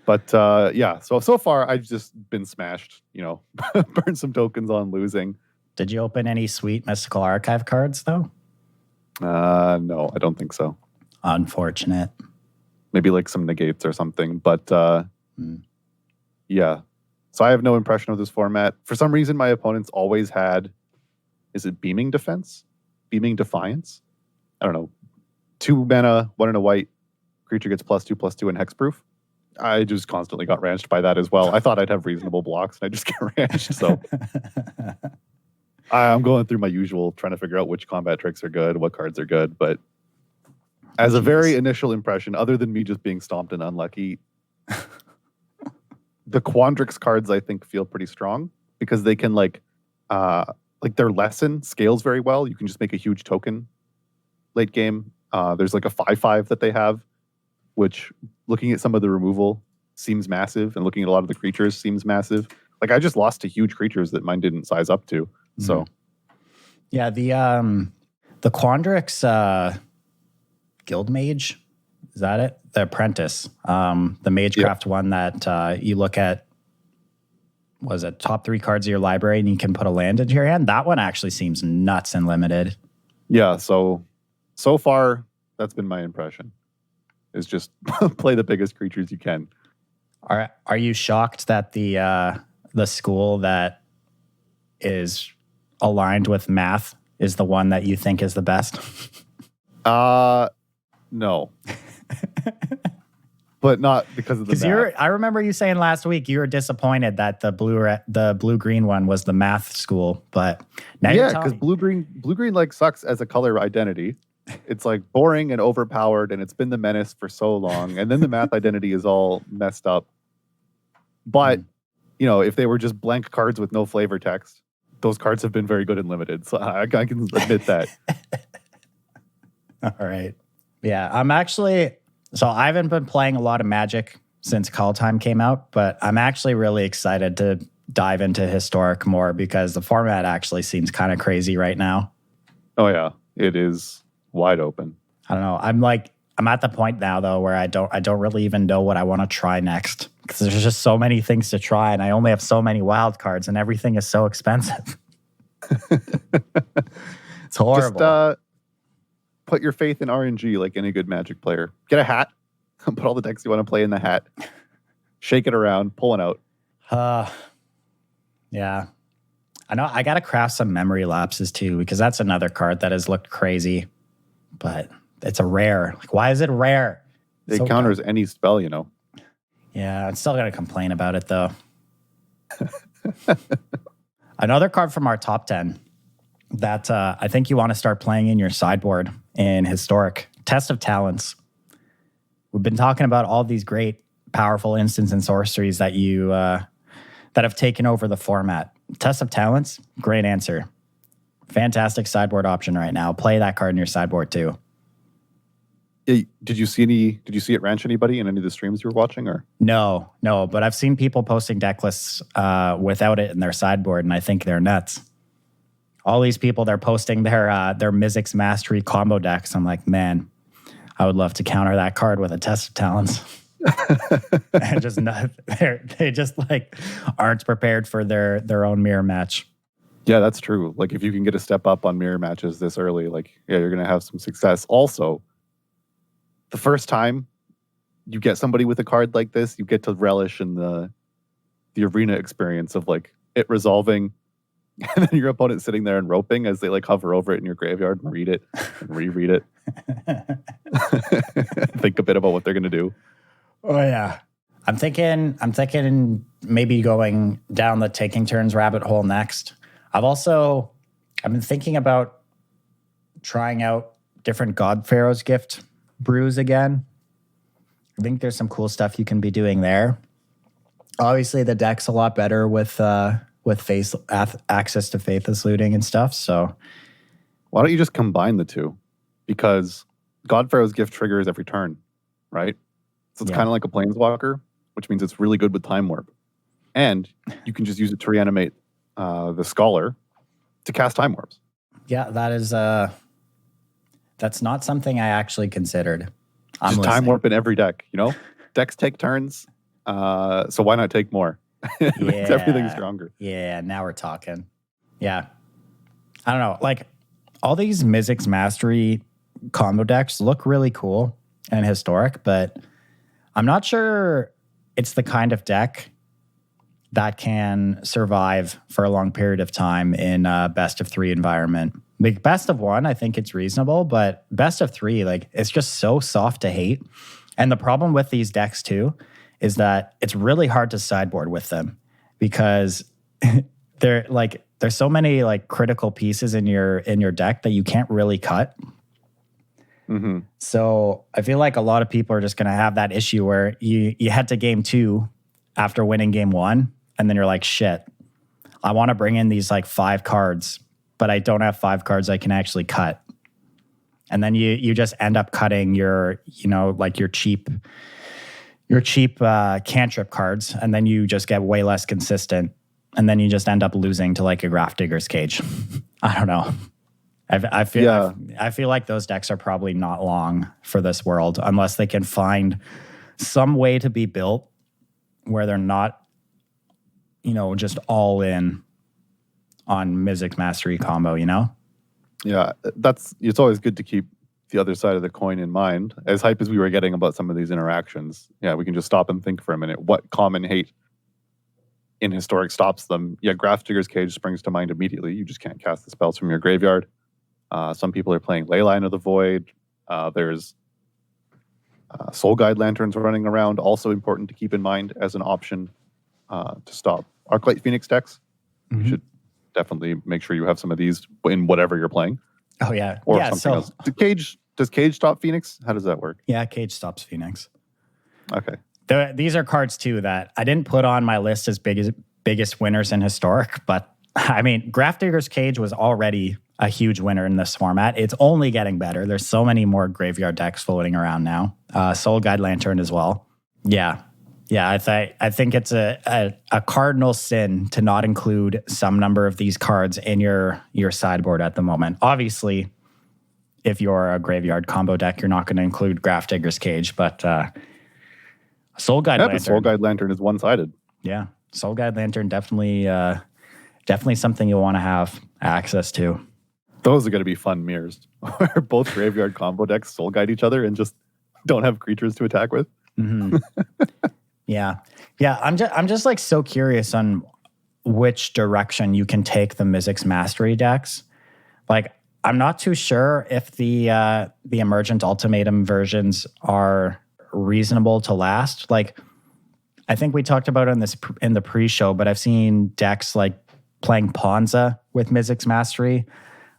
S2: But yeah, so far I've just been smashed, burned some tokens on losing.
S1: Did you open any sweet Mystical Archive cards though?
S2: No, I don't think so.
S1: Unfortunate.
S2: Maybe some negates or something, but yeah. So I have no impression of this format. For some reason, my opponents always had, is it Beaming Defense? Beaming Defiance? I don't know. 2 mana, 1 and a white, creature gets +2/+2 and hexproof. I just constantly got ranched by that as well. I thought I'd have reasonable blocks and I just get ranched. So I'm going through my usual, trying to figure out which combat tricks are good, what cards are good. But as a very initial impression, other than me just being stomped and unlucky, the Quandrix cards I think feel pretty strong because they can their lesson scales very well. You can just make a huge token late game. There's a 5/5 that they have, which looking at some of the removal seems massive, and looking at a lot of the creatures seems massive. I just lost to huge creatures that mine didn't size up to. So
S1: yeah, the Quandrix Guild Mage, is that it? The Apprentice, the Magecraft one that you look at, was it top 3 cards of your library and you can put a land into your hand? That one actually seems nuts and limited.
S2: Yeah, so far that's been my impression, is just play the biggest creatures you can.
S1: Are you shocked that the school that is aligned with math is the one that you think is the best?
S2: No. But not because of the math.
S1: I remember you saying last week you were disappointed that the blue green one was the math school, but now
S2: because blue green like sucks as a color identity. It's like boring and overpowered, and it's been the menace for so long. And then the math identity is all messed up. But if they were just blank cards with no flavor text, those cards have been very good and limited. So I can admit that.
S1: All right. Yeah, so I haven't been playing a lot of Magic since Call Time came out, but I'm actually really excited to dive into Historic more because the format actually seems kind of crazy right now.
S2: Oh yeah, it is wide open.
S1: I don't know. I'm at the point now though where I don't really even know what I want to try next because there's just so many things to try and I only have so many wild cards and everything is so expensive. It's horrible.
S2: Just put your faith in RNG like any good Magic player. Get a hat. Put all the decks you want to play in the hat. Shake it around. Pull one out.
S1: Yeah. I know I got to craft some memory lapses too because that's another card that has looked crazy. But it's a rare. Like, why is it rare?
S2: It counters any spell,
S1: Yeah, I'm still going to complain about it though. Another card from our top 10 that I think you want to start playing in your sideboard in Historic, Test of Talents. We've been talking about all these great, powerful instants and sorceries that that have taken over the format. Test of Talents, great answer. Fantastic sideboard option right now. Play that card in your sideboard too.
S2: Did you see it ranch anybody in any of the streams you were watching, or?
S1: No, but I've seen people posting deck lists without it in their sideboard, and I think they're nuts. All these people, they're posting their Mizzix Mastery combo decks. I'm like, man, I would love to counter that card with a Test of Talents. They just like aren't prepared for their own mirror match.
S2: Yeah, that's true. Like if you can get a step up on mirror matches this early, you're gonna have some success. Also, the first time you get somebody with a card like this, you get to relish in the arena experience of it resolving, and then your opponent sitting there and roping as they hover over it in your graveyard and read it and reread it. Think a bit about what they're gonna do.
S1: Oh yeah. I'm thinking maybe going down the taking turns rabbit hole next. I've been thinking about trying out different God Pharaoh's Gift brews again. I think there's some cool stuff you can be doing there. Obviously, the deck's a lot better with access to Faithless Looting and stuff. So,
S2: why don't you just combine the two? Because God Pharaoh's Gift triggers every turn, right? So it's kind of like a Planeswalker, which means it's really good with Time Warp, and you can just use it to reanimate the Scholar to cast Time Warps.
S1: Yeah, that's not something I actually considered.
S2: Just Time Warp in every deck, Decks take turns, so why not take more? It makes everything stronger.
S1: Yeah, now we're talking. Yeah. I don't know. All these Mizzix Mastery combo decks look really cool and historic, but I'm not sure it's the kind of deck that can survive for a long period of time in a best of 3 environment. Best of 1, I think it's reasonable, but best of 3, it's just so soft to hate. And the problem with these decks too is that it's really hard to sideboard with them because there's so many critical pieces in your deck that you can't really cut.
S2: Mm-hmm.
S1: So I feel like a lot of people are just going to have that issue where you head to game 2 after winning game 1, and then you're like, shit, I want to bring in these 5 cards, but I don't have 5 cards I can actually cut. And then you just end up cutting your cheap cantrip cards, and then you just get way less consistent, and then you just end up losing to a Graph Digger's Cage. I don't know. I feel like those decks are probably not long for this world unless they can find some way to be built where they're not, just all in on Mizzix Mastery combo,
S2: Yeah, it's always good to keep the other side of the coin in mind, as hype as we were getting about some of these interactions, we can just stop and think for a minute. What common hate in Historic stops them? Grafdigger's Cage springs to mind immediately. You just can't cast the spells from your graveyard. Some people are playing Leyline of the Void. There's Soul Guide Lanterns running around, also important to keep in mind as an option to stop Arclight Phoenix decks. You should definitely make sure you have some of these in whatever you're playing.
S1: Oh, yeah.
S2: Or something else. Does Cage stop Phoenix? How does that work?
S1: Yeah, Cage stops Phoenix.
S2: Okay.
S1: These are cards, too, that I didn't put on my list as biggest winners in Historic, but, I mean, Grafdigger's Cage was already a huge winner in this format. It's only getting better. There's so many more graveyard decks floating around now. Soul Guide Lantern as well. Yeah, I think it's a cardinal sin to not include some number of these cards in your sideboard at the moment. Obviously, if you're a graveyard combo deck, you're not going to include Grafdigger's Cage, but Soul Guide Lantern.
S2: Soul Guide Lantern is one-sided.
S1: Yeah, Soul Guide Lantern definitely something you'll want to have access to.
S2: Those are going to be fun mirrors, where both graveyard combo decks Soul Guide each other and just don't have creatures to attack with.
S1: Mm-hmm. Yeah. I'm just like so curious on which direction you can take the Mizzix Mastery decks. Like, I'm not too sure if the Emergent Ultimatum versions are reasonable to last. Like, I think we talked about it in the pre-show, but I've seen decks like playing Ponza with Mizzix Mastery.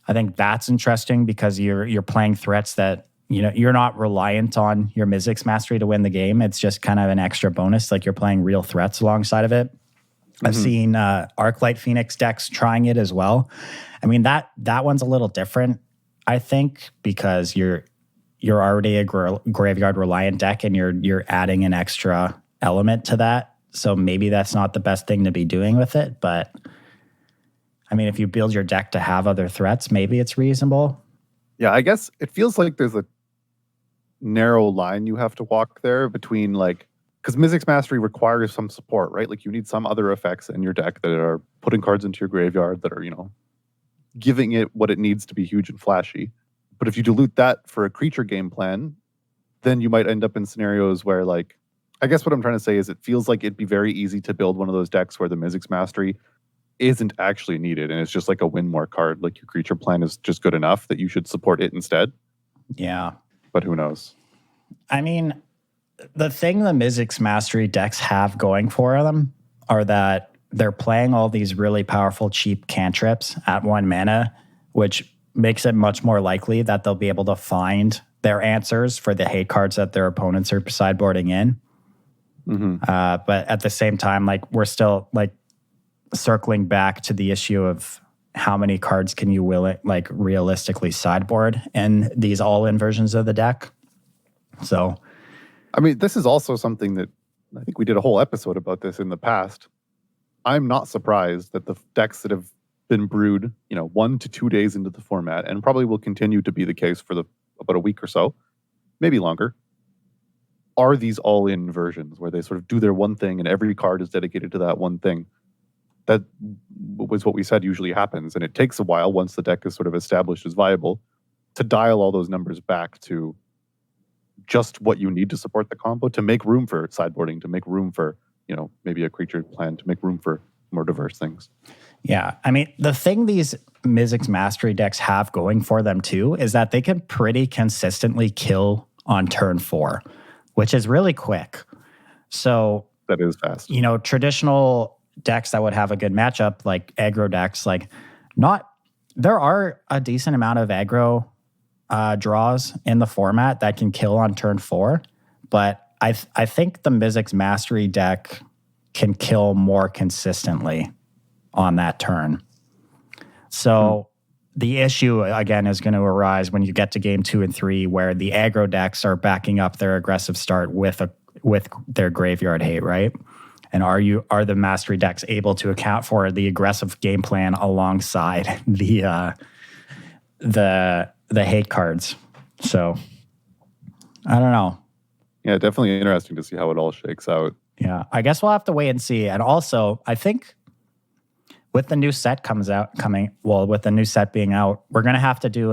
S1: I think that's interesting because you're playing threats that, you're not reliant on your Mizzix Mastery to win the game. It's just kind of an extra bonus, like you're playing real threats alongside of it. Mm-hmm. I've seen Arclight Phoenix decks trying it as well. I mean, that one's a little different, I think, because you're already a graveyard reliant deck and you're adding an extra element to that. So maybe that's not the best thing to be doing with it, but I mean, if you build your deck to have other threats, maybe it's reasonable.
S2: Yeah, I guess it feels like there's a narrow line you have to walk there between, like, because Mizzix Mastery requires some support, right? Like, you need some other effects in your deck that are putting cards into your graveyard that are, giving it what it needs to be huge and flashy. But if you dilute that for a creature game plan, then you might end up in scenarios where, like, I guess what I'm trying to say is it feels like it'd be very easy to build one of those decks where the Mizzix Mastery isn't actually needed and it's just like a win more card. Like, your creature plan is just good enough that you should support it instead.
S1: Yeah.
S2: But who knows?
S1: I mean, the thing the Mizzix Mastery decks have going for them are that they're playing all these really powerful, cheap cantrips at 1 mana, which makes it much more likely that they'll be able to find their answers for the hate cards that their opponents are sideboarding in. Mm-hmm. But at the same time, like, we're still, like, circling back to the issue of how many cards can you realistically sideboard in these all-in versions of the deck. So,
S2: I mean, this is also something that I think we did a whole episode about this in the past. I'm not surprised that the decks that have been brewed, 1 to 2 days into the format, and probably will continue to be the case for about a week or so, maybe longer, are these all-in versions where they sort of do their one thing and every card is dedicated to that one thing. That was what we said usually happens, and it takes a while once the deck is sort of established as viable to dial all those numbers back to just what you need to support the combo, to make room for sideboarding, to make room for, maybe a creature plan, to make room for more diverse things.
S1: Yeah. I mean, the thing these Mizzix Mastery decks have going for them too is that they can pretty consistently kill on turn 4, which is really quick. So
S2: that is fast.
S1: Traditional decks that would have a good matchup, like aggro decks, there are a decent amount of aggro draws in the format that can kill on turn 4, but I think the Mizzix Mastery deck can kill more consistently on that turn. So the issue, again, is going to arise when you get to game 2 and 3, where the aggro decks are backing up their aggressive start with their graveyard hate, right? And are the Mastery decks able to account for the aggressive game plan alongside the hate cards? So I don't know.
S2: Yeah, definitely interesting to see how it all shakes out.
S1: Yeah, I guess we'll have to wait and see. And also, I think with the new set with the new set being out, we're gonna have to do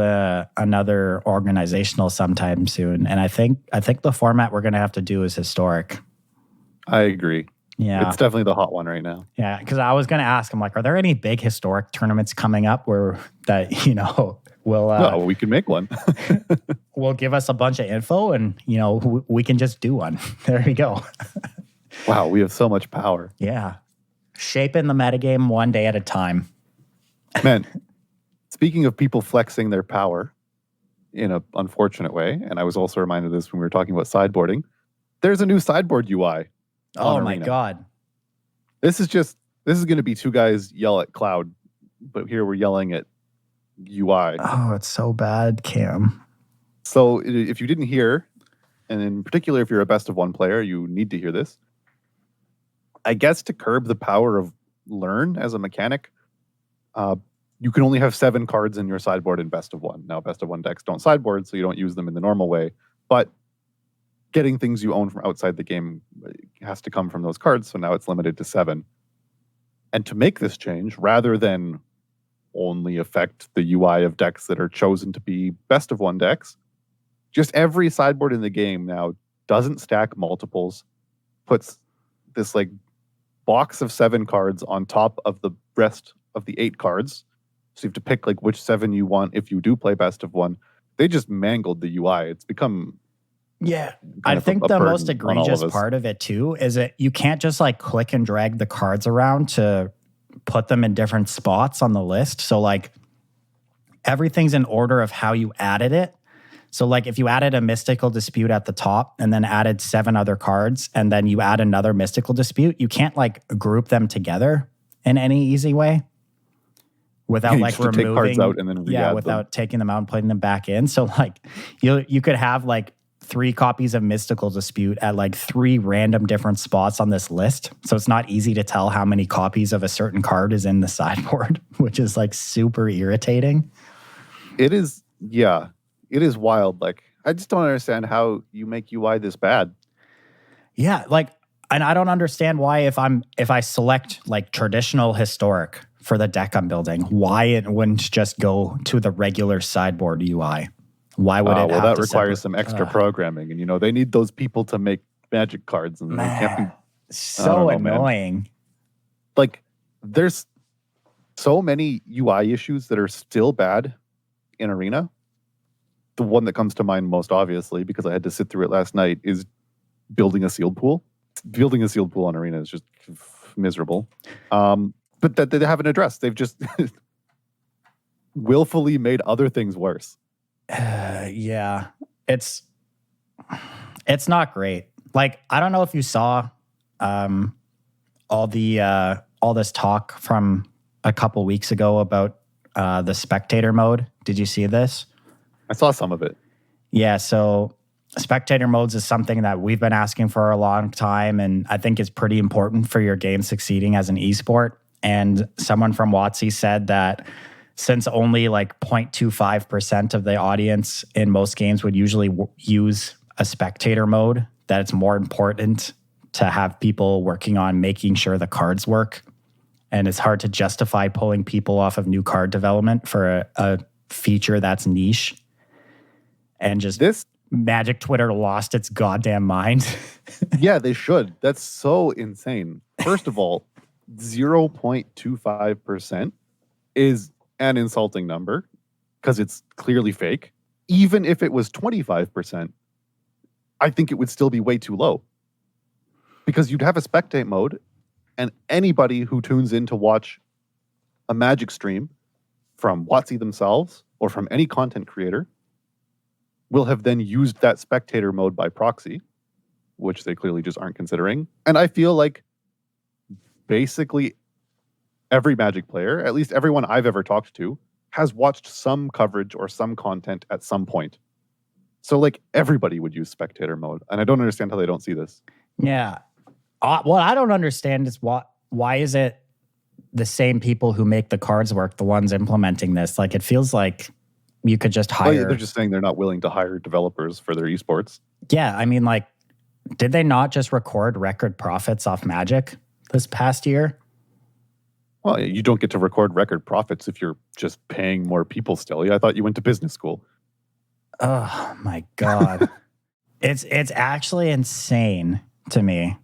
S1: another organizational sometime soon. And I think the format we're gonna have to do is historic.
S2: I agree.
S1: Yeah,
S2: it's definitely the hot one right now.
S1: Yeah, because I was gonna ask, I'm like, are there any big historic tournaments coming up will
S2: no, we can make one.
S1: will give us a bunch of info, and we can just do one. There you go.
S2: Wow, we have so much power.
S1: Yeah. Shaping the metagame one day at a time.
S2: Man, speaking of people flexing their power in an unfortunate way, and I was also reminded of this when we were talking about sideboarding, there's a new sideboard UI.
S1: Oh my God.
S2: This is going to be two guys yell at cloud, but here we're yelling at UI.
S1: Oh, it's so bad, Cam.
S2: So if you didn't hear, and in particular if you're a best of one player, you need to hear this. I guess to curb the power of learn as a mechanic, you can only have 7 cards in your sideboard in best of one. Now, best of one decks don't sideboard, so you don't use them in the normal way. But getting things you own from outside the game has to come from those cards, so now it's limited to 7. And to make this change, rather than only affect the UI of decks that are chosen to be best of one decks, just every sideboard in the game now doesn't stack multiples, puts this box of 7 cards on top of the rest of the 8 cards. So you have to pick which 7 you want if you do play best of one. They just mangled the UI. It's become
S1: I think the most egregious part of it too is that you can't just click and drag the cards around to put them in different spots on the list. So everything's in order of how you added it. So if you added a mystical dispute at the top and then added 7 other cards and then you add another mystical dispute, you can't group them together in any easy way without removing
S2: take cards out and then
S1: without taking them out and putting them back in. So you could have 3 copies of mystical dispute at 3 random different spots on this list. So it's not easy to tell how many copies of a certain card is in the sideboard, which is super irritating.
S2: It is, yeah. It is wild. I just don't understand how you make UI this bad.
S1: Yeah, and I don't understand why if I select traditional historic for the deck I'm building, why it wouldn't just go to the regular sideboard UI. Why would it?
S2: Well, that requires some extra programming, and they need those people to make magic cards, and they can't be
S1: so annoying.
S2: There's so many UI issues that are still bad in Arena. The one that comes to mind most obviously, because I had to sit through it last night, is building a sealed pool. Building a sealed pool on Arena is just miserable. But that they haven't addressed. They've just willfully made other things worse.
S1: Yeah, it's not great. I don't know if you saw all this talk from a couple weeks ago about the spectator mode. Did you see this?
S2: I saw some of it.
S1: Yeah, so spectator modes is something that we've been asking for a long time, and I think is pretty important for your game succeeding as an esport. And someone from WotC said that since only 0.25% of the audience in most games would usually use a spectator mode, that it's more important to have people working on making sure the cards work. And it's hard to justify pulling people off of new card development for a feature that's niche. And just Magic Twitter lost its goddamn mind.
S2: Yeah, they should. That's so insane. First of all, 0.25% is an insulting number because it's clearly fake. Even if it was 25%, I think it would still be way too low. Because you'd have a spectate mode, and anybody who tunes in to watch a Magic stream from WotC themselves or from any content creator will have then used that spectator mode by proxy, which they clearly just aren't considering. And I feel like basically every Magic player, at least everyone I've ever talked to, has watched some coverage or some content at some point. So everybody would use spectator mode. And I don't understand how they don't see this.
S1: Yeah. What I don't understand is why is it the same people who make the cards work, the ones implementing this? It feels like you could just hire...
S2: They're just saying they're not willing to hire developers for their esports.
S1: Yeah, I mean, did they not just record record profits off Magic this past year?
S2: Well, you don't get to record record profits if you're just paying more people still. Yeah, I thought you went to business school.
S1: Oh my God. It's actually insane to me.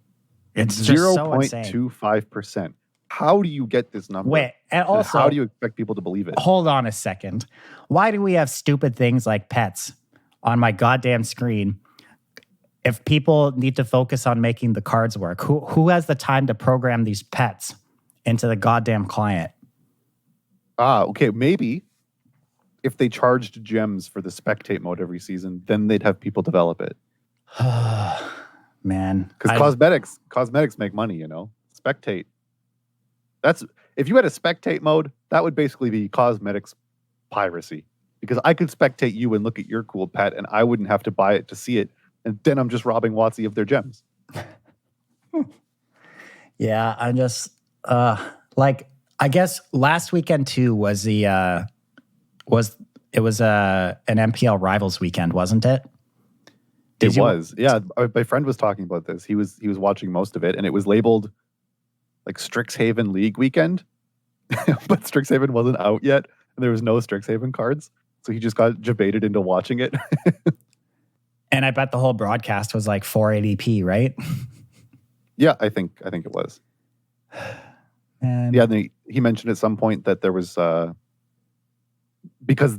S1: It's just so insane.
S2: 0.25%. How do you get this number?
S1: Wait, and also,
S2: how do you expect people to believe it?
S1: Hold on a second. Why do we have stupid things like pets on my goddamn screen if people need to focus on making the cards work? Who has the time to program these pets into the goddamn client?
S2: Okay, maybe if they charged gems for the spectate mode every season, then they'd have people develop it.
S1: Man.
S2: Because cosmetics make money, you know? Spectate. If you had a spectate mode, that would basically be cosmetics piracy. Because I could spectate you and look at your cool pet, and I wouldn't have to buy it to see it, and then I'm just robbing WotC of their gems.
S1: Yeah, I'm just I guess last weekend too was an MPL Rivals weekend, wasn't it?
S2: It was. Yeah, my friend was talking about this. He was watching most of it, and it was labeled like Strixhaven League weekend, but Strixhaven wasn't out yet, and there was no Strixhaven cards, so he just got debated into watching it.
S1: And I bet the whole broadcast was like 480p, right?
S2: Yeah, I think it was.
S1: And
S2: yeah, he mentioned at some point that there was because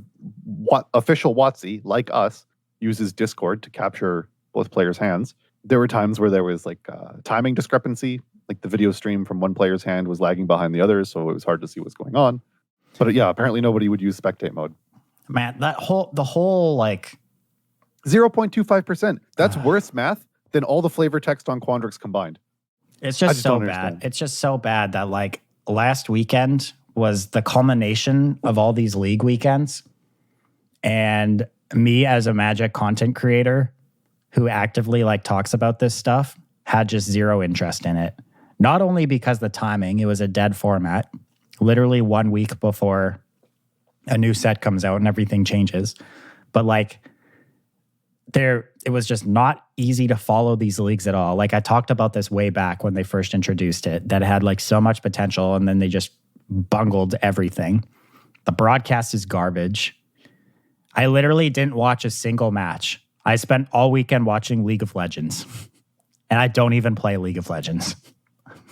S2: official WotC, like us, uses Discord to capture both players' hands. There were times where there was like timing discrepancy, like the video stream from one player's hand was lagging behind the others, so it was hard to see what's going on. But yeah, apparently nobody would use spectate mode.
S1: Man, the whole like
S2: 0.25%. That's worse math than all the flavor text on Quandrix combined.
S1: It's just so bad. It's just so bad that like last weekend was the culmination of all these league weekends. And me as a Magic content creator who actively like talks about this stuff had just zero interest in it. Not only because the timing, it was a dead format, literally 1 week before a new set comes out and everything changes. But like it was just not easy to follow these leagues at all. Like I talked about this way back when they first introduced it, that had like so much potential and then they just bungled everything. The broadcast is garbage. I literally didn't watch a single match. I spent all weekend watching League of Legends. And I don't even play League of Legends.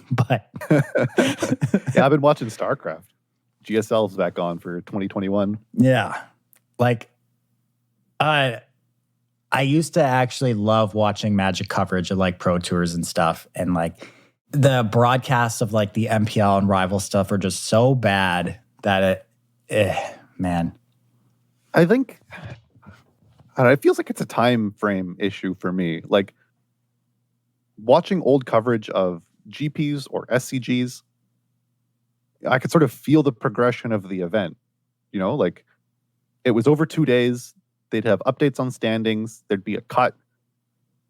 S1: But
S2: yeah, I've been watching StarCraft. GSL's back on for 2021.
S1: Yeah. Like I used to actually love watching Magic coverage of like pro tours and stuff. And like the broadcasts of like the MPL and rival stuff are just so bad that man.
S2: I think it feels like it's a time frame issue for me. Like watching old coverage of GPs or SCGs, I could sort of feel the progression of the event. You know, like it was over 2 days. They'd have updates on standings. There'd be a cut.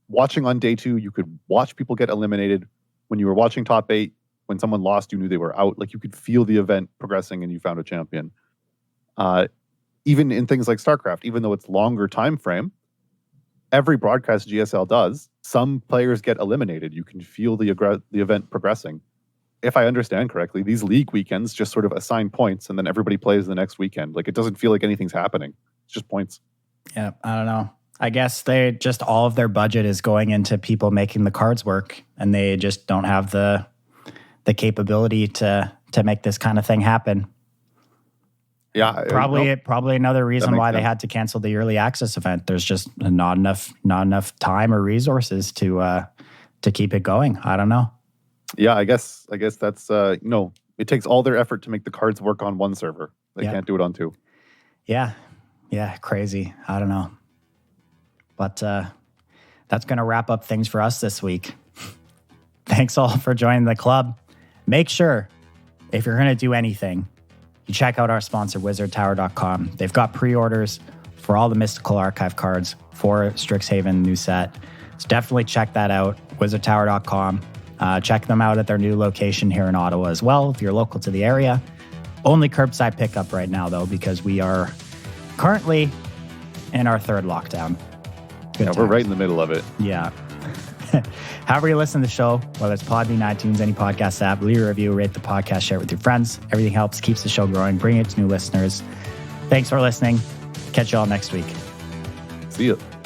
S2: Watching on day 2, you could watch people get eliminated. When you were watching top 8, when someone lost, you knew they were out. Like you could feel the event progressing and you found a champion. Even in things like StarCraft, even though it's longer time frame, every broadcast GSL does, some players get eliminated. You can feel the event progressing. If I understand correctly, these league weekends just sort of assign points and then everybody plays the next weekend. Like it doesn't feel like anything's happening. It's just points.
S1: Yeah, I don't know. I guess they just all of their budget is going into people making the cards work, and they just don't have the capability to make this kind of thing happen.
S2: Yeah,
S1: probably another reason why they had to cancel the early access event. There's just not enough time or resources to keep it going. I don't know.
S2: Yeah, I guess that's it takes all their effort to make the cards work on one server. They can't do it on 2.
S1: Yeah, crazy. I don't know. But that's going to wrap up things for us this week. Thanks all for joining the club. Make sure, if you're going to do anything, you check out our sponsor, wizardtower.com. They've got pre-orders for all the Mystical Archive cards for Strixhaven new set. So definitely check that out, wizardtower.com. Check them out at their new location here in Ottawa as well, if you're local to the area. Only curbside pickup right now, though, because we are currently in our 3rd lockdown.
S2: We're right in the middle of it.
S1: Yeah. However you listen to the show, whether it's Podbean, iTunes, any podcast app, leave a review, rate the podcast, share it with your friends. Everything helps, keeps the show growing, bring it to new listeners. Thanks for listening. Catch you all next week.
S2: See you.